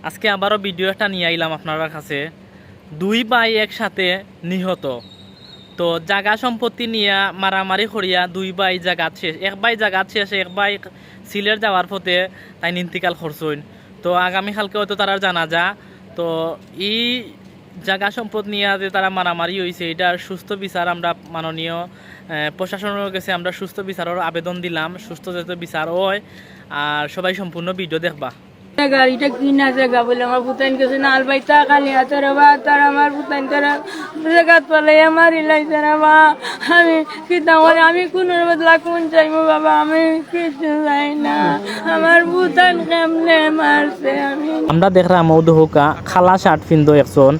আজকে আবারও ভিডিও একটা নিয়ে আইলাম আপনার কাছে। দুই ভাই একসাথে নিহত। তো জায়গা সম্পত্তি নিয়ে মারামারি করিয়া দুই ভাই জায়গাত শেষ, এক ভাই জায়গাত শেষ, এক ভাই সিলেট যাওয়ার পথে তাই ইন্তিকাল করছেন। তো আগামীকালকে হয়তো তারা জানাজা। তো এই জায়গা সম্পদ নিয়ে যে তারা মারামারি হয়েছে, এটার সুস্থ বিচার আমরা মাননীয় প্রশাসনের কাছে আমরা সুস্থ বিচারের আবেদন দিলাম, সুস্থ যাতে বিচার হয়। আর সবাই সম্পূর্ণ ভিডিও দেখবা। গাড়িটা কিনা জায়গা বলে আমার পুতাইন গেছে না আলবাইতা খালি হাতের বা তার আমার পুতাইন তারা জায়গাত পালাই আমার ইলাইছে না বা আমি কি তাহলে আমি কোনো বদলা কোন চাইবো বাবা, আমি কিছু চাই না, আমার পুতাইন কেমনে মারছে। আমরা দেখলাম ওদহুকা খালা শার্ট পিন্ধো একজন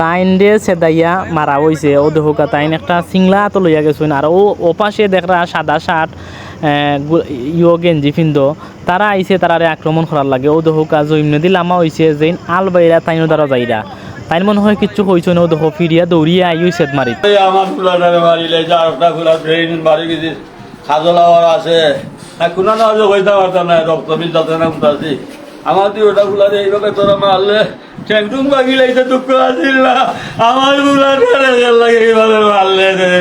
তাইন দে সেদাইয়া মারা হয়েছে। ওদহুকা তাইন একটা সিংলা তো লইয়া গেছেন। আর ও পাশে দেখরা সাদা শার্ট গেঞ্জি পিন্ধো তারা আইসে তারারে আক্রমণ করার লাগে। ওদহুকা জৈমনদী লামা হয়েছে যে আলবাইরা তাইনও দ্বারা যাইরা তাইন মনে হয় কিচ্ছু হয়েছে না। ওদহ ফিরিয়া দৌড়িয়া আই সেদ মারি আমার ফুলাটারে মারিলে চারটা ফুলা ব্রেন মারি গেছি, খাজলাওয়ার আছে কোনো না হইতে পারতাম না, রক্ত মিলতে না উঠাছি। আমার তুই ওটা ফুলারে এইভাবে তোরা মারলে ঠেংটুং বাগিলাইতে দুঃখ আসিল না, আমার ফুলাটারে লাগে এইভাবে মারলে রে।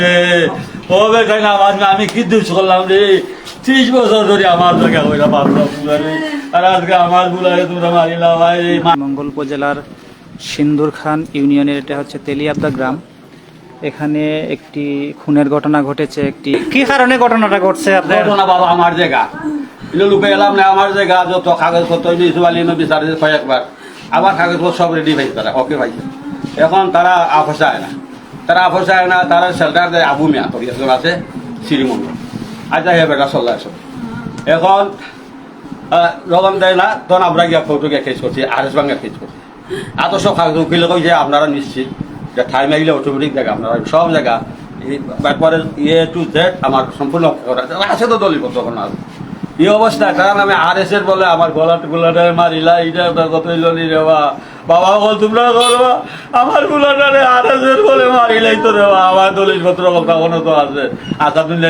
ও বেটাই না আমার আমি কি দুষ করলাম রে, 30 বছর ধরে আমার জায়গা ওইটা মারলাম ফুলারে, আর আজকে আমার ফুলারে তোমরা মারিলা ভাই। মঙ্গল উপজেলার সিন্দুর খান ইউনিয়নের এটা হচ্ছে তেলিয়াবদা গ্রাম। এখানে একটি খুনের ঘটনা ঘটেছে। একটি কি কারণে ঘটনাটা ঘটছে আপনার? ঘটনা বাবা আমার জায়গা এগুলো লুকে এলাম না, আমার জায়গা যত কাগজপত্র বিচারে কয়েকবার আবার কাগজপত্র সব রেডি পাইছে, তারা ওকে পাইছে। এখন তারা আফসায় না, তারা শেল্টার দেয় আবু মিয়া তো একজন আছে শ্রীমন্ডল, আচ্ছা হে বেটা চল্লা এসব। এখন যখন দেয় না তখন আমরা গিয়া ফটো গিয়ে কেস করছি, আরএস বাংলা কেস করছি। এত সব কাগজ উকিলে কই যে আপনারা নিশ্চিত যে ঠাই মাইলে অটোমেটিক জায়গা আপনারা সব জায়গা তারপরে টু জেড আমার সম্পূর্ণ আছে তো দলিপত্র তখন আর এই অবস্থা। কারণ আমি আরএস এর বলে আমার গোলাটা মারিলা, এইটা কত নি রে বাবা বল তোমরা করবা, আমার গোলাটারে আরএস এর বলে মারিলাই তো রে, আমার দলিপত্র তখনও তো আছে। আসাদুল্লাহ